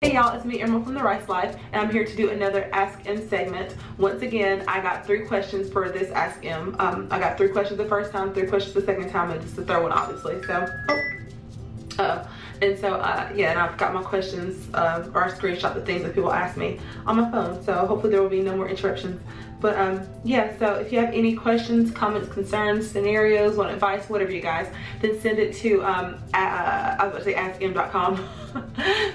Hey y'all, it's me, Emerald from The Rice Life, and I'm here to do another Ask M segment. Once again, I got 3 questions for this Ask M. I got 3 questions the first time, 3 questions the second time, and just the third one, obviously. So, yeah, and I've got my questions, or I screenshot the things that people ask me on my phone. So hopefully there will be no more interruptions. But yeah, so if you have any questions, comments, concerns, scenarios, want advice, whatever you guys, then send it to I was about to say askm.com.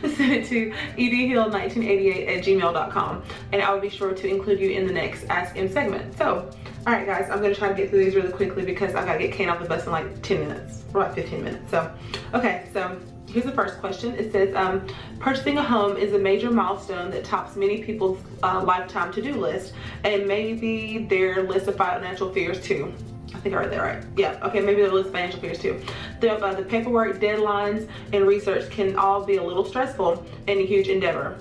Send it to edhill1988@gmail.com, and I will be sure to include you in the next Ask M segment. So, all right, guys, I'm gonna try to get through these really quickly because I gotta get Kane off the bus in like 10 minutes, or like 15 minutes. So, okay, so here's the first question. It says, purchasing a home is a major milestone that tops many people's lifetime to-do list, and maybe their list of financial fears too. I think I read that right. Yeah, okay, maybe their list of financial fears too. The paperwork, deadlines, and research can all be a little stressful and a huge endeavor.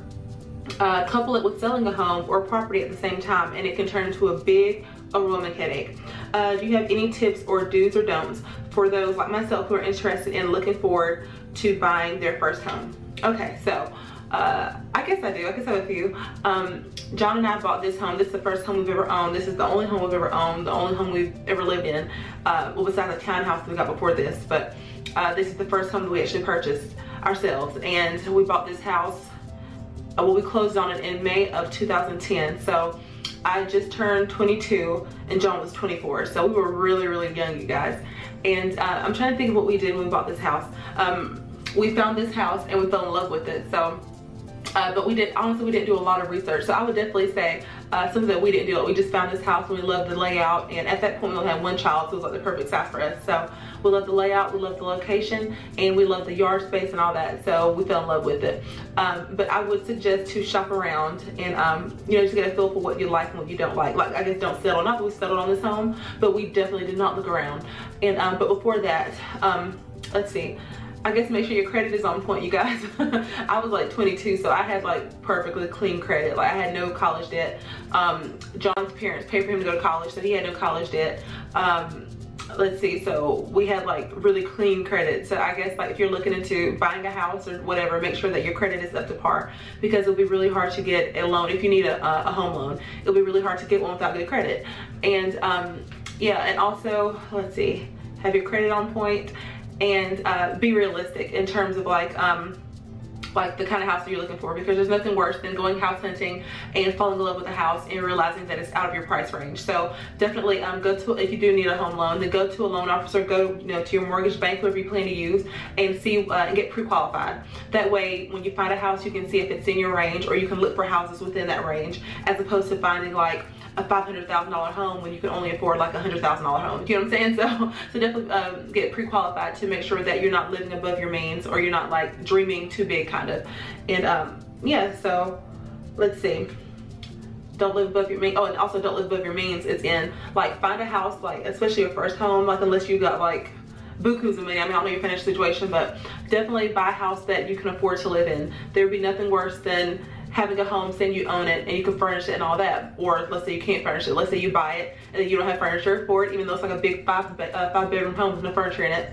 Couple it with selling a home or property at the same time, and it can turn into a big, overwhelming headache. Do you have any tips or do's or don'ts for those like myself who are interested in looking forward to buying their first home? Okay, so I guess I do. I guess I have a few. John and I bought this home. This is the first home we've ever owned. This is the only home we've ever owned, the only home we've ever lived in. Well, besides the townhouse we got before this, but this is the first home that we actually purchased ourselves. And we bought this house, well, we closed on it in May of 2010. So I just turned 22 and John was 24. So we were really, really young, you guys. And I'm trying to think of what we did when we bought this house. We found this house and we fell in love with it. So but honestly we didn't do a lot of research. So I would definitely say something that we didn't do. We just found this house and we loved the layout, and at that point we only had 1 child, so it was like the perfect size for us. So we loved the layout, we loved the location, and we loved the yard space and all that, so we fell in love with it. But I would suggest to shop around and you know, just get a feel for what you like and what you don't like. Like, I guess don't settle. Not that we settled on this home, but we definitely did not look around. And but before that, let's see, I guess make sure your credit is on point, you guys. I was like 22, so I had like perfectly clean credit. Like, I had no college debt. John's parents paid for him to go to college, so he had no college debt. Let's see, so we had like really clean credit. So I guess like if you're looking into buying a house or whatever, make sure that your credit is up to par, because it'll be really hard to get a loan. If you need a home loan, it'll be really hard to get one without good credit. And yeah, and also, let's see, have your credit on point, and be realistic in terms of like the kind of house that you're looking for, because there's nothing worse than going house hunting and falling in love with a house and realizing that it's out of your price range. So definitely go to, if you do need a home loan, then go to a loan officer, go, you know, to your mortgage bank, whoever you plan to use, and see and get pre-qualified. That way when you find a house, you can see if it's in your range, or you can look for houses within that range, as opposed to finding like a $500,000 home when you can only afford like a $100,000 home. You know what I'm saying? So definitely get pre-qualified to make sure that you're not living above your means, or you're not like dreaming too big, kind of. And yeah, so let's see. Don't live above your means. Oh, and also don't live above your means. It's in like, find a house, like especially your first home, like unless you got like bukus of money. I mean, I don't know your financial situation, but definitely buy a house that you can afford to live in. There would be nothing worse than having a home saying you own it and you can furnish it and all that, or let's say you can't furnish it. Let's say you buy it and then you don't have furniture for it, even though it's like a big 5-bedroom home with no furniture in it,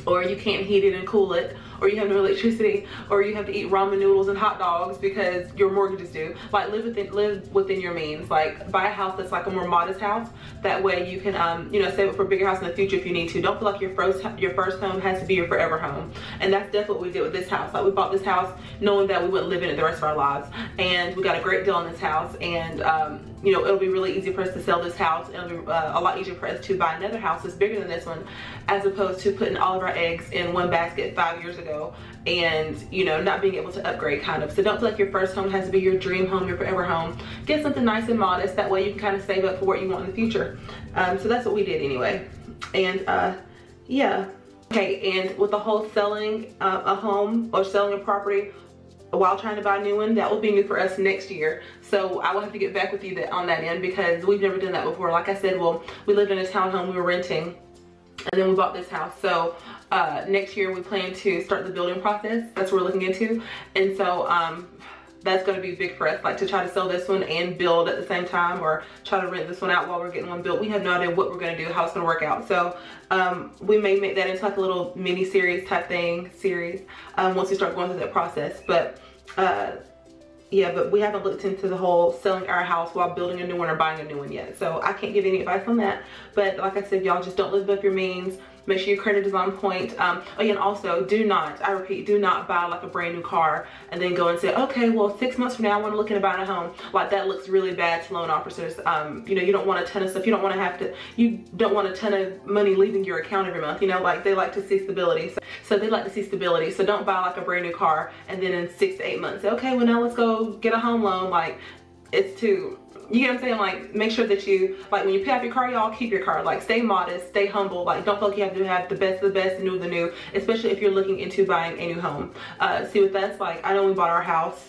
or you can't heat it and cool it, or you have no electricity, or you have to eat ramen noodles and hot dogs because your mortgage is due. Like, live within your means. Like, buy a house that's like a more modest house. That way you can you know, save it for a bigger house in the future if you need to. Don't feel like your first home has to be your forever home. And that's definitely what we did with this house. Like, we bought this house knowing that we wouldn't live in it the rest of our lives, and we got a great deal on this house. And you know, it'll be really easy for us to sell this house, and it'll be a lot easier for us to buy another house that's bigger than this one, as opposed to putting all of our eggs in one basket 5 years ago and, you know, not being able to upgrade, kind of. So don't feel like your first home has to be your dream home, your forever home. Get something nice and modest. That way you can kind of save up for what you want in the future. So that's what we did anyway. And yeah. Okay, and with the whole selling a home or selling a property while trying to buy a new one, that will be new for us next year. So I will have to get back with you on that end, because we've never done that before. Like I said, well, we lived in a townhome we were renting, and then we bought this house. So next year we plan to start the building process. That's what we're looking into. And so that's going to be big for us, like to try to sell this one and build at the same time, or try to rent this one out while we're getting one built. We have no idea what we're going to do, how it's going to work out. So we may make that into like a little mini series type thing, once we start going through that process. But yeah, but we haven't looked into the whole selling our house while building a new one or buying a new one yet. So I can't give any advice on that. But like I said, y'all just don't live above your means. Make sure your credit is on point. Again, also do not, I repeat, do not buy like a brand new car and then go and say, okay, well 6 months from now I want to look into buying a home. Like that looks really bad to loan officers. You know, you don't want a ton of stuff. You don't want a ton of money leaving your account every month. You know, like they like to see stability. So they like to see stability. So don't buy like a brand new car and then in 6 to 8 months say, okay, well now let's go get a home loan. Like it's too, you get what I'm saying? Like make sure that you, like when you pay off your car, y'all keep your car. Like stay modest, stay humble. Like don't feel like you have to have the best of the best, the new of the new, especially if you're looking into buying a new home. See with us, like I know we bought our house.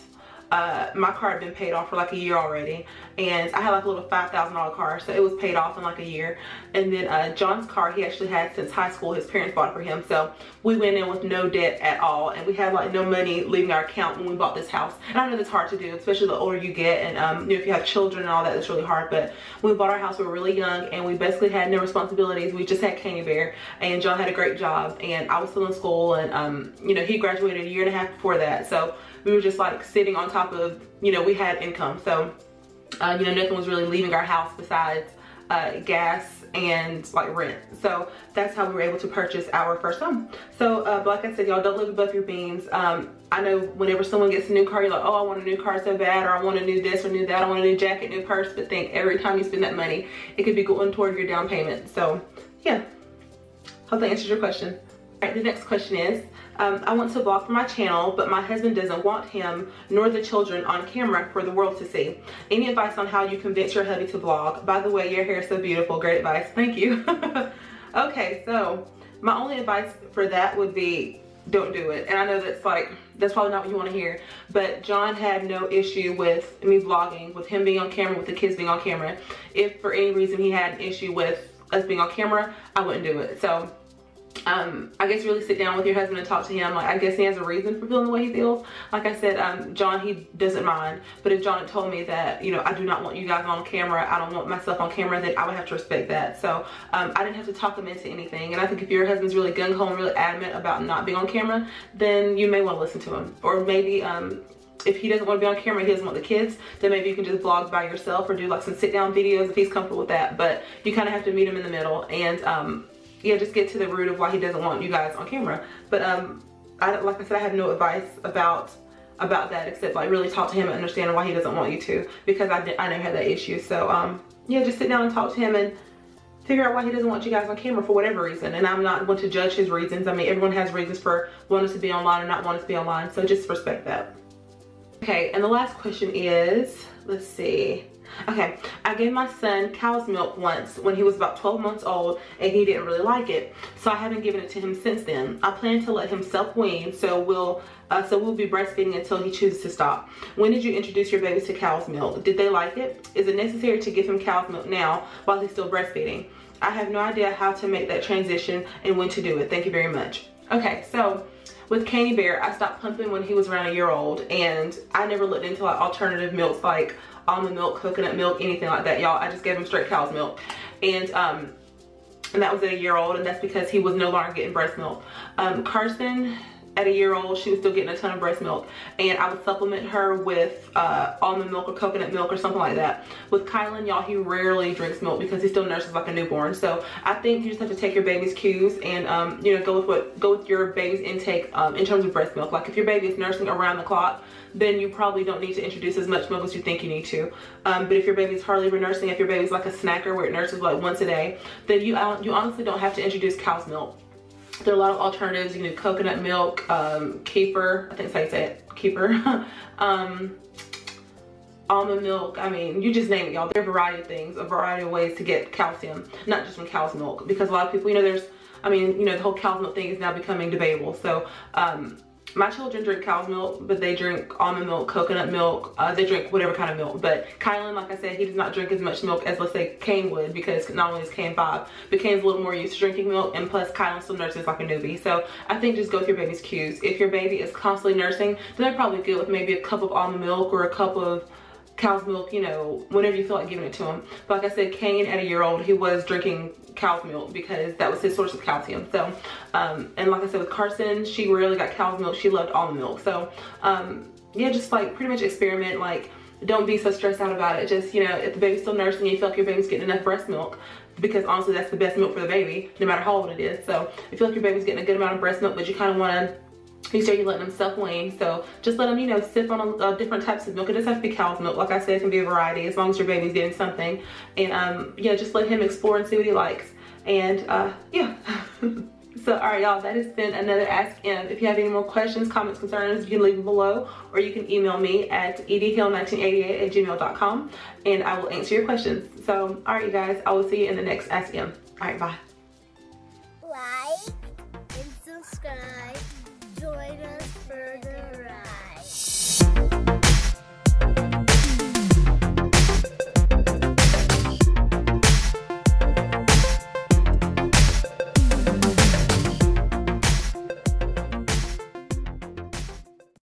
My car had been paid off for like a year already, and I had like a little $5,000 car, so it was paid off in like a year. And then John's car he actually had since high school. His parents bought it for him, so we went in with no debt at all, and we had like no money leaving our account when we bought this house. And I know that's hard to do, especially the older you get, and you know, if you have children and all that, it's really hard. But when we bought our house, we were really young, and we basically had no responsibilities. We just had Candy Bear, and John had a great job, and I was still in school, and you know, he graduated a year and a half before that, so we were just like sitting on top of, you know, we had income. So, you know, nothing was really leaving our house besides gas and like rent. So that's how we were able to purchase our first home. So, but like I said, y'all don't live above your means. I know whenever someone gets a new car, you're like, oh, I want a new car so bad, or I want a new this or new that, I want a new jacket, new purse. But think every time you spend that money, it could be going toward your down payment. So yeah, hope that answers your question. All right, the next question is, I want to vlog for my channel, but my husband doesn't want him nor the children on camera for the world to see. Any advice on how you convince your hubby to vlog? By the way, your hair is so beautiful. Great advice. Thank you. Okay, so my only advice for that would be don't do it. And I know that's like, that's probably not what you want to hear, but John had no issue with me vlogging, with him being on camera, with the kids being on camera. If for any reason he had an issue with us being on camera, I wouldn't do it. So I guess really sit down with your husband and talk to him. Like, I guess he has a reason for feeling the way he feels. Like I said, John, he doesn't mind. But if John had told me that, you know, I do not want you guys on camera, I don't want myself on camera, then I would have to respect that. So I didn't have to talk him into anything. And I think if your husband's really gung-ho and really adamant about not being on camera, then you may want to listen to him. Or maybe if he doesn't want to be on camera, he doesn't want the kids, then maybe you can just vlog by yourself or do like some sit down videos if he's comfortable with that. But you kind of have to meet him in the middle and yeah, just get to the root of why he doesn't want you guys on camera. But like I said, I have no advice about that except like really talk to him and understand why he doesn't want you to, because I never had that issue. So yeah, just sit down and talk to him and figure out why he doesn't want you guys on camera for whatever reason. And I'm not going to judge his reasons. I mean, everyone has reasons for wanting to be online or not wanting to be online, so just respect that. Okay, and the last question is, let's see. Okay, I gave my son cow's milk once when he was about 12 months old and he didn't really like it. So I haven't given it to him since then. I plan to let him self-wean, so we'll be breastfeeding until he chooses to stop. When did you introduce your babies to cow's milk? Did they like it? Is it necessary to give him cow's milk now while he's still breastfeeding? I have no idea how to make that transition and when to do it. Thank you very much. Okay, so with Candy Bear, I stopped pumping when he was around a year old, and I never looked into like alternative milks like almond milk, coconut milk, anything like that, y'all. I just gave him straight cow's milk, and that was at a year old, and that's because he was no longer getting breast milk. Carson, at a year old, she was still getting a ton of breast milk, and I would supplement her with almond milk or coconut milk or something like that. With Kylan, y'all, he rarely drinks milk because he still nurses like a newborn. So I think you just have to take your baby's cues and you know, go with your baby's intake in terms of breast milk. Like if your baby is nursing around the clock, then you probably don't need to introduce as much milk as you think you need to. But if your baby's hardly ever nursing, if your baby's like a snacker where it nurses like once a day, then you honestly don't have to introduce cow's milk. There are a lot of alternatives. You can do coconut milk, kefir, I think that's how you say it, kefir, almond milk. I mean, you just name it, y'all. There are a variety of things, a variety of ways to get calcium, not just from cow's milk, because a lot of people, you know, the whole cow's milk thing is now becoming debatable. So my children drink cow's milk, but they drink almond milk, coconut milk, they drink whatever kind of milk. But Kylan, like I said, he does not drink as much milk as, let's say, Kane would, because not only is Kane 5, but Kane's a little more used to drinking milk, and plus Kylan still nurses like a newbie. So I think just go with your baby's cues. If your baby is constantly nursing, then they're probably good with maybe a cup of almond milk or a cup of cow's milk, you know, whenever you feel like giving it to him. But like I said, Kane at a year old, he was drinking cow's milk because that was his source of calcium. So and like I said, with Carson, she rarely got cow's milk, she loved almond milk. So yeah, just like pretty much experiment. Like, don't be so stressed out about it. Just, you know, if the baby's still nursing and you feel like your baby's getting enough breast milk, because honestly that's the best milk for the baby, no matter how old it is. So if you feel like your baby's getting a good amount of breast milk, but you kind of want to, you say you're letting them self-wean, so just let them, you know, sip on different types of milk. It doesn't have to be cow's milk. Like I said, it can be a variety as long as your baby's getting something. And yeah, just let him explore and see what he likes. And yeah. So all right, y'all, that has been another Ask Em. If you have any more questions, comments, concerns, you can leave them below, or you can email me at edhill1988@gmail.com, and I will answer your questions. So all right, you guys, I will see you in the next Ask Em. All right, bye.